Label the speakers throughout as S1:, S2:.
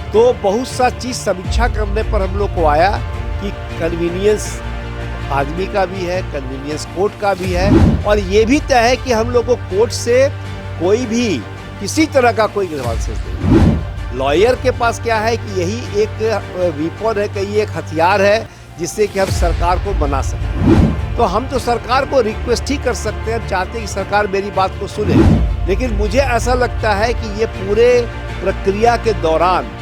S1: तो बहुत सा चीज समीक्षा करने पर हम लोग को आया कि कन्वीनियंस आदमी का भी है, कन्वीनियंस कोर्ट का भी है, और ये भी तय है कि हम लोग को कोर्ट से कोई भी किसी तरह का कोई एडवांटेज नहीं। लॉयर के पास क्या है कि यही एक वीपन है, कहीं एक हथियार है जिससे कि हम सरकार को बना सकते। तो हम तो सरकार को रिक्वेस्ट ही कर सकते हैं, चाहते हैं कि सरकार मेरी बात को सुने। लेकिन मुझे ऐसा लगता है कि ये पूरे प्रक्रिया के दौरान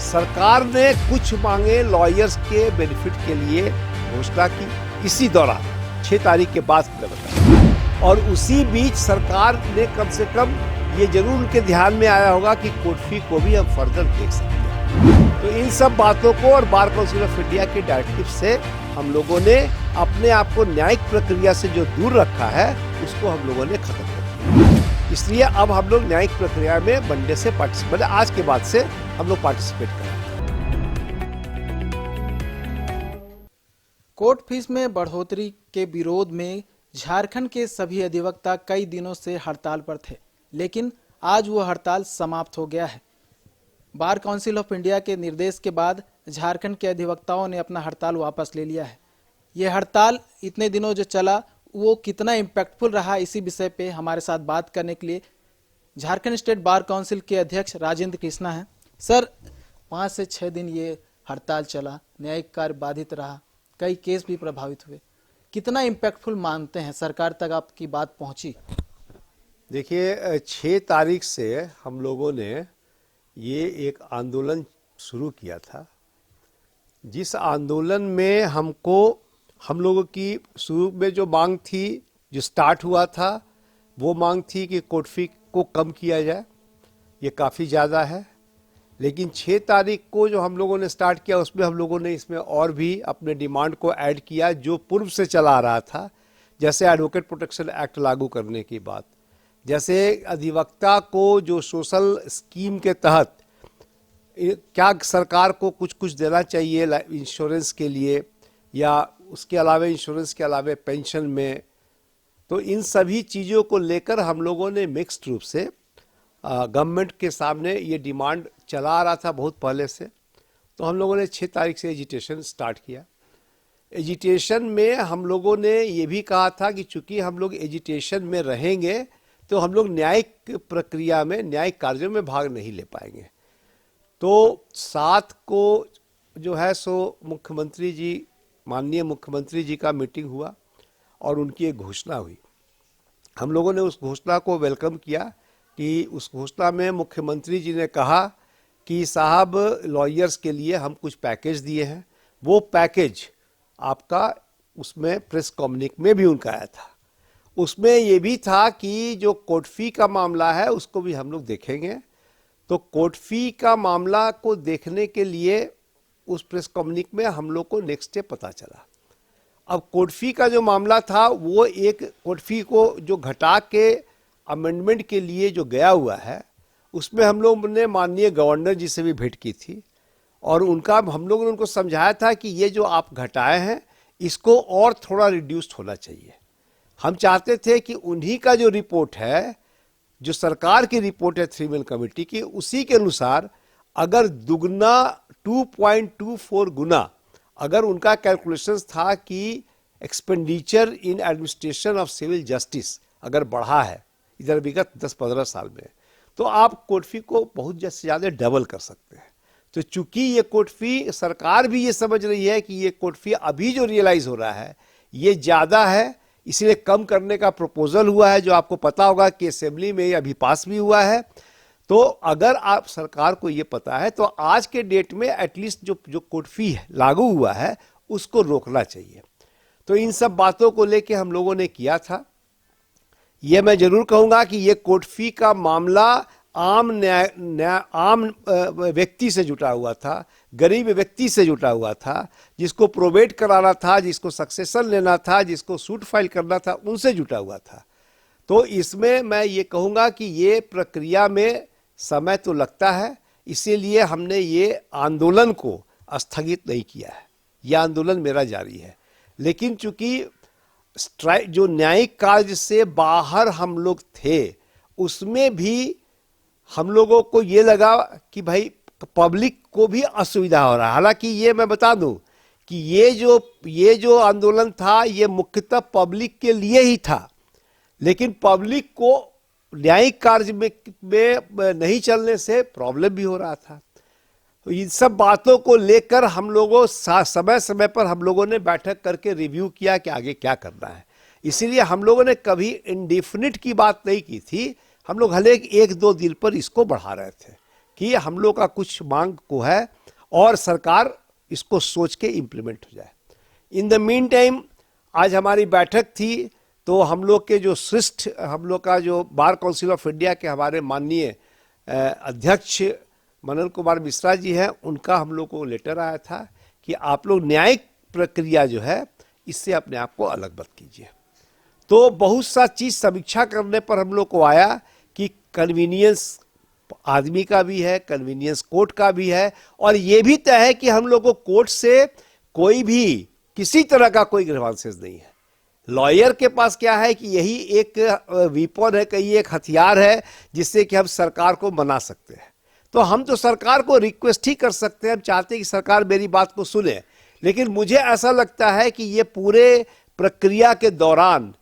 S1: सरकार ने कुछ मांगे लॉयर्स के बेनिफिट के लिए घोषणा की, इसी दौरान 6 तारीख के बाद बताया। और उसी बीच सरकार ने कम से कम ये जरूर उनके ध्यान में आया होगा कि कोर्ट फी को भी हम फर्दर देख सकते हैं। तो इन सब बातों को और बार काउंसिल ऑफ इंडिया के डायरेक्टिव से हम लोगों ने अपने आप को न्यायिक प्रक्रिया से जो दूर रखा है उसको हम लोगों ने खत्म कर दिया। इसलिए अब हम लोग न्यायिक प्रक्रिया में मंडे से पार्टिसिपेट, आज के बाद से हम लोग पार्टिसिपेट करें।
S2: कोर्ट फीस में बढ़ोतरी के विरोध में झारखंड के सभी अधिवक्ता कई दिनों से हड़ताल पर थे, लेकिन आज वो हड़ताल समाप्त हो गया है। बार काउंसिल ऑफ इंडिया के निर्देश के बाद झारखंड के अधिवक्ताओं ने अपना हड़ताल वापस ले लिया है। ये हड़ताल इतने दिनों जो चला वो कितना इम्पैक्टफुल रहा, इसी विषय पे हमारे साथ बात करने के लिए झारखंड स्टेट बार काउंसिल के अध्यक्ष राजेंद्र कृष्णा हैं। सर, 5 से 6 दिन ये हड़ताल चला, न्यायिक कार्य बाधित रहा, कई केस भी प्रभावित हुए, कितना इम्पैक्टफुल मानते हैं? सरकार तक आपकी बात पहुंची?
S1: देखिए, 6 तारीख से हम लोगों ने ये एक आंदोलन शुरू किया था, जिस आंदोलन में हम लोगों की शुरू में जो मांग थी, जो स्टार्ट हुआ था, वो मांग थी कि कोर्ट फी को कम किया जाए। ये काफ़ी ज़्यादा है। लेकिन 6 तारीख को जो हम लोगों ने स्टार्ट किया उसमें हम लोगों ने इसमें और भी अपने डिमांड को ऐड किया जो पूर्व से चला आ रहा था, जैसे एडवोकेट प्रोटेक्शन एक्ट लागू करने की बात, जैसे अधिवक्ता को जो सोशल स्कीम के तहत क्या सरकार को कुछ देना चाहिए इंश्योरेंस के लिए, या उसके अलावा इंश्योरेंस के अलावा पेंशन में। तो इन सभी चीज़ों को लेकर हम लोगों ने मिक्स्ड रूप से गवर्नमेंट के सामने ये डिमांड चला आ रहा था बहुत पहले से। तो हम लोगों ने 6 तारीख से एजिटेशन स्टार्ट किया। एजिटेशन में हम लोगों ने ये भी कहा था कि चूंकि हम लोग एजिटेशन में रहेंगे तो हम लोग न्यायिक प्रक्रिया में, न्यायिक कार्यों में भाग नहीं ले पाएंगे। तो 7 को जो है सो मुख्यमंत्री जी, माननीय मुख्यमंत्री जी का मीटिंग हुआ और उनकी एक घोषणा हुई। हम लोगों ने उस घोषणा को वेलकम किया कि उस घोषणा में मुख्यमंत्री जी ने कहा कि साहब, लॉयर्स के लिए हम कुछ पैकेज दिए हैं। वो पैकेज आपका उसमें प्रेस कम्युनिक में भी उनका आया था। उसमें ये भी था कि जो कोर्ट फी का मामला है उसको भी हम लोग देखेंगे। तो कोर्ट फी का मामला को देखने के लिए उस प्रेस कम्युनिक में हम लोग को नेक्स्ट डे पता चला। अब कोर्ट फी का जो मामला था वो एक कोर्ट फी को जो घटा के अमेंडमेंट के लिए जो गया हुआ है, उसमें हम लोग ने माननीय गवर्नर जी से भी भेंट की थी और हम लोगों ने उनको समझाया था कि ये जो आप घटाए हैं इसको और थोड़ा रिड्यूस्ड होना चाहिए। हम चाहते थे कि उन्हीं का जो रिपोर्ट है, जो सरकार की रिपोर्ट है 3 मैन कमेटी की, उसी के अनुसार अगर दुगना 2.24 गुना अगर उनका कैलकुलेशंस था कि expenditure in administration of civil justice अगर बढ़ा है इधर विगत 10-15 साल में, तो आप कोर्ट फी को बहुत से ज़्यादा डबल कर सकते हैं। तो चूंकि ये कोर्ट फी, सरकार भी ये समझ रही है कि ये कोर्ट फी अभी जो रियलाइज हो रहा है ये ज़्यादा है, इसलिए कम करने का प्रपोजल हुआ है, जो आपको पता होगा कि असेंबली में अभी पास भी हुआ है। तो अगर आप सरकार को ये पता है तो आज के डेट में एटलीस्ट जो कोर्ट फी है लागू हुआ है उसको रोकना चाहिए। तो इन सब बातों को लेके हम लोगों ने किया था। ये मैं जरूर कहूँगा कि ये कोर्ट फी का मामला आम व्यक्ति से जुटा हुआ था, गरीब व्यक्ति से जुटा हुआ था, जिसको प्रोबेट कराना था, जिसको सक्सेशन लेना था, जिसको सूट फाइल करना था, उनसे जुटा हुआ था। तो इसमें मैं ये कहूँगा कि ये प्रक्रिया में समय तो लगता है, इसीलिए हमने ये आंदोलन को स्थगित नहीं किया है। यह आंदोलन मेरा जारी है। लेकिन चूंकि जो न्यायिक कार्य से बाहर हम लोग थे, उसमें भी हम लोगों को ये लगा कि भाई पब्लिक को भी असुविधा हो रहा है। हालांकि ये मैं बता दूं कि ये जो आंदोलन था ये मुख्यतः पब्लिक के लिए ही था, लेकिन पब्लिक को न्यायिक कार्य में नहीं चलने से प्रॉब्लम भी हो रहा था। तो इन सब बातों को लेकर हम लोगों समय समय पर हम लोगों ने बैठक करके रिव्यू किया कि आगे क्या करना है। इसीलिए हम लोगों ने कभी इंडेफिनिट की बात नहीं की थी, हम लोग हर एक दो दिन पर इसको बढ़ा रहे थे कि हम लोग का कुछ मांग को है और सरकार इसको सोच के इम्प्लीमेंट हो जाए। इन द मीन टाइम आज हमारी बैठक थी, तो हम लोग के जो श्रेष्ठ, हम लोग का जो बार काउंसिल ऑफ इंडिया के हमारे माननीय अध्यक्ष मनन कुमार मिश्रा जी हैं, उनका हम लोग को लेटर आया था कि आप लोग न्यायिक प्रक्रिया जो है इससे अपने आप को अलग मत कीजिए। तो बहुत सा चीज़ समीक्षा करने पर हम लोग को आया कि कन्वीनियंस आदमी का भी है, कन्वीनियंस कोर्ट का भी है, और ये भी तय है कि हम लोग को कोर्ट से कोई भी किसी तरह का कोई ग्रीवांसेस नहीं है। लॉयर के पास क्या है कि यही एक वीपन है, कहीं एक हथियार है जिससे कि हम सरकार को मना सकते हैं। तो हम तो सरकार को रिक्वेस्ट ही कर सकते हैं, हम चाहते हैं कि सरकार मेरी बात को सुने। लेकिन मुझे ऐसा लगता है कि ये पूरे प्रक्रिया के दौरान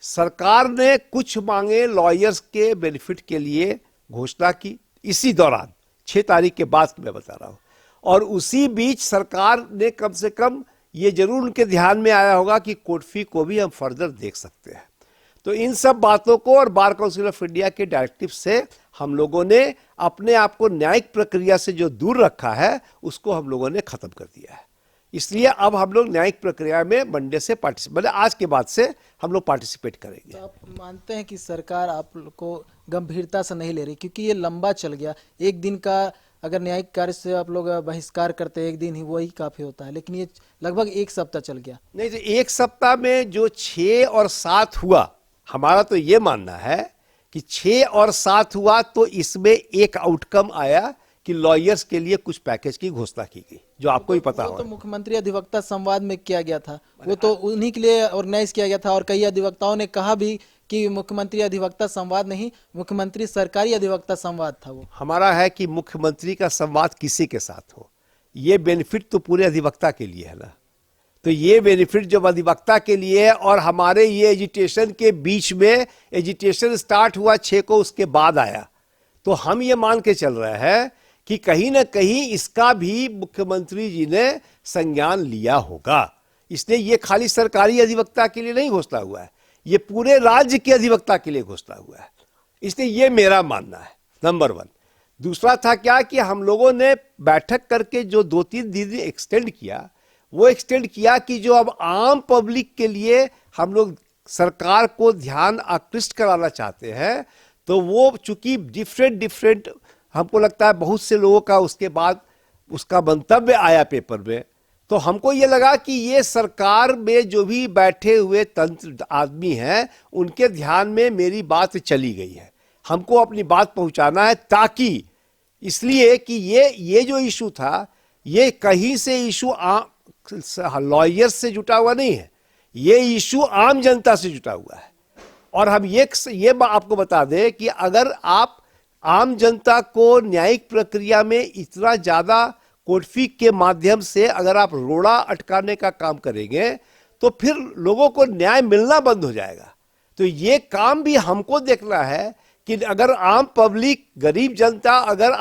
S1: सरकार ने कुछ मांगे लॉयर्स के बेनिफिट के लिए घोषणा की, इसी दौरान 6 तारीख के बाद मैं बता रहा हूँ, और उसी बीच सरकार ने कम से कम ये जरूर उनके ध्यान में आया होगा कि कोर्ट फी को भी हम फर्दर देख सकते हैं। तो इन सब बातों को और बार काउंसिल ऑफ इंडिया के डायरेक्टिव से हम लोगों ने अपने आप को न्यायिक प्रक्रिया से जो दूर रखा है उसको हम लोगों ने खत्म कर दिया है। इसलिए अब हम लोग न्यायिक प्रक्रिया में मंडे से मतलब आज के बाद से हम लोग पार्टिसिपेट करेंगे।
S2: तो आप मानते हैं कि सरकार आप लोग को गंभीरता से नहीं ले रही, क्योंकि ये लंबा चल गया। एक दिन का अगर न्यायिक कार्य से आप लोग बहिष्कार करते एक दिन ही, वही काफी होता है, लेकिन ये लगभग 1 सप्ताह चल गया।
S1: नहीं, तो 1 सप्ताह में जो 6 और 7 हुआ, हमारा तो ये मानना है कि 6 और 7 हुआ तो इसमें एक आउटकम आया कि लॉयर्स के लिए कुछ पैकेज की घोषणा की गई, जो आपको भी पता
S2: वो
S1: हो।
S2: तो मुख्यमंत्री अधिवक्ता संवाद में किया गया था, वो तो उन्हीं के लिए ऑर्गेनाइज किया गया था, और कई अधिवक्ताओं ने कहा भी कि मुख्यमंत्री अधिवक्ता संवाद नहीं, मुख्यमंत्री सरकारी अधिवक्ता संवाद था। वो
S1: हमारा है कि मुख्यमंत्री का संवाद किसी के साथ हो, ये बेनिफिट तो पूरे अधिवक्ता के लिए है ना। तो ये बेनिफिट जब अधिवक्ता के लिए है, और हमारे ये एजिटेशन के बीच में, एजिटेशन स्टार्ट हुआ 6 को, उसके बाद आया, तो हम ये मान के चल रहे हैं कि कहीं ना कहीं इसका भी मुख्यमंत्री जी ने संज्ञान लिया होगा। इसलिए ये खाली सरकारी अधिवक्ता के लिए नहीं घोषणा हुआ है, ये पूरे राज्य के अधिवक्ता के लिए घोषणा हुआ है। इसलिए ये मेरा मानना है, नंबर 1। दूसरा था क्या कि हम लोगों ने बैठक करके जो 2-3 दिन एक्सटेंड किया, वो एक्सटेंड किया कि जो अब आम पब्लिक के लिए हम लोग सरकार को ध्यान आकृष्ट कराना चाहते हैं, तो वो चूंकि डिफरेंट हमको लगता है बहुत से लोगों का उसके बाद उसका मंतव्य आया पेपर में, तो हमको ये लगा कि ये सरकार में जो भी बैठे हुए तंत्र आदमी हैं उनके ध्यान में मेरी बात चली गई है, हमको अपनी बात पहुंचाना है, ताकि इसलिए कि ये जो इशू था ये कहीं से इशू लॉयर्स से जुटा हुआ नहीं है, ये इशू आम जनता से जुटा हुआ है। और हम ये आपको बता दें कि अगर आप आम जनता को न्यायिक प्रक्रिया में इतना ज्यादा कोर्ट फी के माध्यम से अगर आप रोड़ा अटकाने का काम करेंगे तो फिर लोगों को न्याय मिलना बंद हो जाएगा। तो ये काम भी हमको देखना है कि अगर आम पब्लिक, गरीब जनता अगर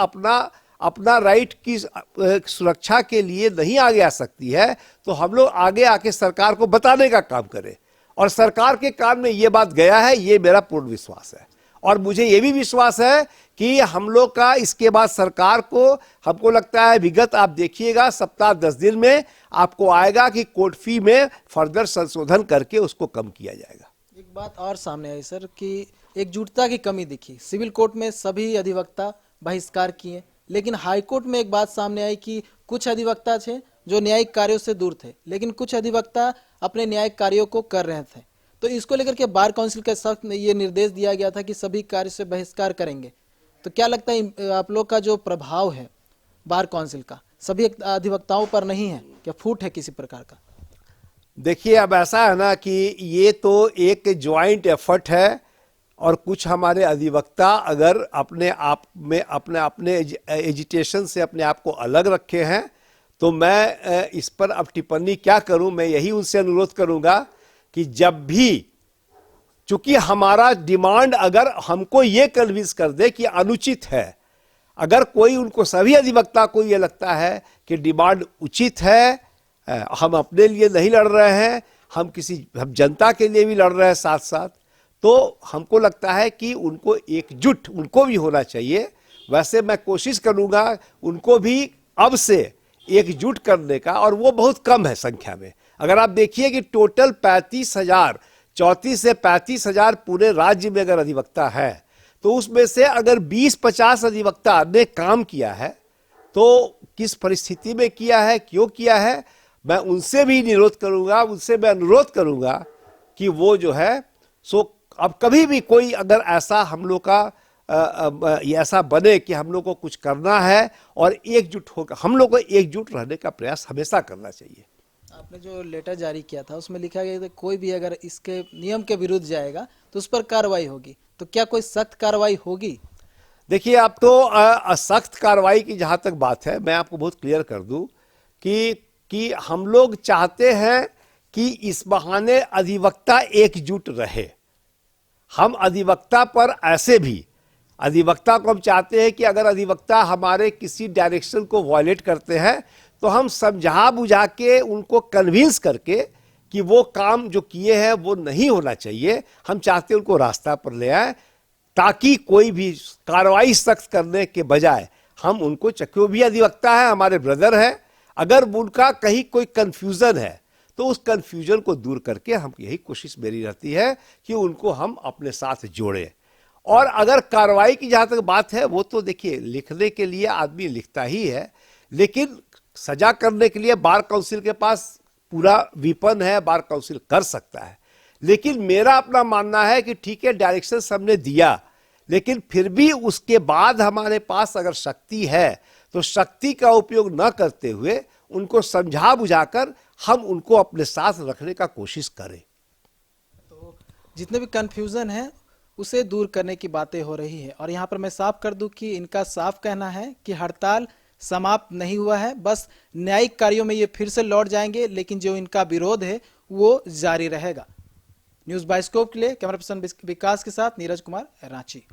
S1: अपना राइट की सुरक्षा के लिए नहीं आगे आ सकती है, तो हम लोग आगे आके सरकार को बताने का काम करें, और सरकार के कान में ये बात गया है, ये मेरा पूर्ण विश्वास है। और मुझे ये भी विश्वास है कि हम लोग का इसके बाद सरकार को, हमको लगता है विगत आप देखिएगा सप्ताह 10 दिन में आपको आएगा कि कोर्ट फी में फर्दर संशोधन करके उसको कम किया जाएगा।
S2: एक बात और सामने आई सर कि एकजुटता की कमी दिखी। सिविल कोर्ट में सभी अधिवक्ता बहिष्कार किए, लेकिन हाईकोर्ट में एक बात सामने आई कि कुछ अधिवक्ता थे जो न्यायिक कार्यों से दूर थे, लेकिन कुछ अधिवक्ता अपने न्यायिक कार्यों को कर रहे थे। तो इसको लेकर के बार काउंसिल के सख्त ये निर्देश दिया गया था कि सभी कार्य से बहिष्कार करेंगे। तो क्या लगता है आप लोग का जो प्रभाव है बार काउंसिल का सभी अधिवक्ताओं पर नहीं है, क्या फूट है किसी प्रकार का?
S1: देखिए, अब ऐसा है ना कि ये तो एक ज्वाइंट एफर्ट है, और कुछ हमारे अधिवक्ता अगर अपने आप में अपने एजिटेशन से अपने आप को अलग रखे हैं, तो मैं इस पर अब टिप्पणी क्या करूं। मैं यही उनसे अनुरोध करूंगा कि जब भी, चूंकि हमारा डिमांड अगर हमको ये कन्विंस कर दे कि अनुचित है, अगर कोई उनको सभी अधिवक्ता को ये लगता है कि डिमांड उचित है, हम अपने लिए नहीं लड़ रहे हैं, हम जनता के लिए भी लड़ रहे हैं साथ साथ, तो हमको लगता है कि उनको एकजुट उनको भी होना चाहिए। वैसे मैं कोशिश करूंगा उनको भी अब से एकजुट करने का, और वो बहुत कम है संख्या में। अगर आप देखिए कि टोटल 35,000, 34 से 35,000 पूरे राज्य में अगर अधिवक्ता है, तो उसमें से अगर 20-50 अधिवक्ता ने काम किया है, तो किस परिस्थिति में किया है, क्यों किया है, मैं उनसे भी निरोध करूंगा, उनसे मैं अनुरोध करूंगा कि वो जो है सो अब कभी भी कोई अगर ऐसा हम लोग का ऐसा बने कि हम लोग को कुछ करना है और एकजुट होकर, हम लोग को एकजुट रहने का प्रयास हमेशा करना चाहिए।
S2: आपने जो लेटर जारी किया था उसमें लिखा गया था कोई भी अगर इसके नियम के विरुद्ध जाएगा तो उस पर कार्रवाई होगी, तो क्या कोई सख्त कार्रवाई होगी?
S1: देखिए, अब तो सख्त कार्रवाई की जहां तक बात है, मैं आपको बहुत क्लियर कर दूं कि हम लोग चाहते हैं कि इस बहाने अधिवक्ता एकजुट रहे। हम अधिवक्ता पर ऐसे भी अधिवक्ता को हम चाहते हैं कि अगर अधिवक्ता हमारे किसी डायरेक्शन को वॉयलेट करते हैं तो हम समझा बुझा के उनको कन्विंस करके कि वो काम जो किए हैं वो नहीं होना चाहिए, हम चाहते हैं उनको रास्ता पर ले आए, ताकि कोई भी कार्रवाई सख्त करने के बजाय हम उनको, क्यों भी अधिवक्ता है, हमारे ब्रदर है, अगर उनका कहीं कोई कंफ्यूजन है तो उस कंफ्यूजन को दूर करके हम, यही कोशिश मेरी रहती है कि उनको हम अपने साथ जोड़ें। और अगर कार्रवाई की जहां तक बात है, वो तो देखिए लिखने के लिए आदमी लिखता ही है, लेकिन सजा करने के लिए बार काउंसिल के पास पूरा विपन है, बार काउंसिल कर सकता है। लेकिन मेरा अपना मानना है कि ठीक है, डायरेक्शन हमने दिया, लेकिन फिर भी उसके बाद हमारे पास अगर शक्ति है तो शक्ति का उपयोग न करते हुए उनको समझा बुझाकर हम उनको अपने साथ रखने का कोशिश करें।
S2: तो जितने भी कंफ्यूजन है उसे दूर करने की बातें हो रही है, और यहाँ पर मैं साफ कर दूं कि इनका साफ कहना है कि हड़ताल समाप्त नहीं हुआ है, बस न्यायिक कार्यों में ये फिर से लौट जाएंगे, लेकिन जो इनका विरोध है वो जारी रहेगा। न्यूज़ बाइस्कोप के लिए कैमरा पर्सन विकास के साथ नीरज कुमार, रांची।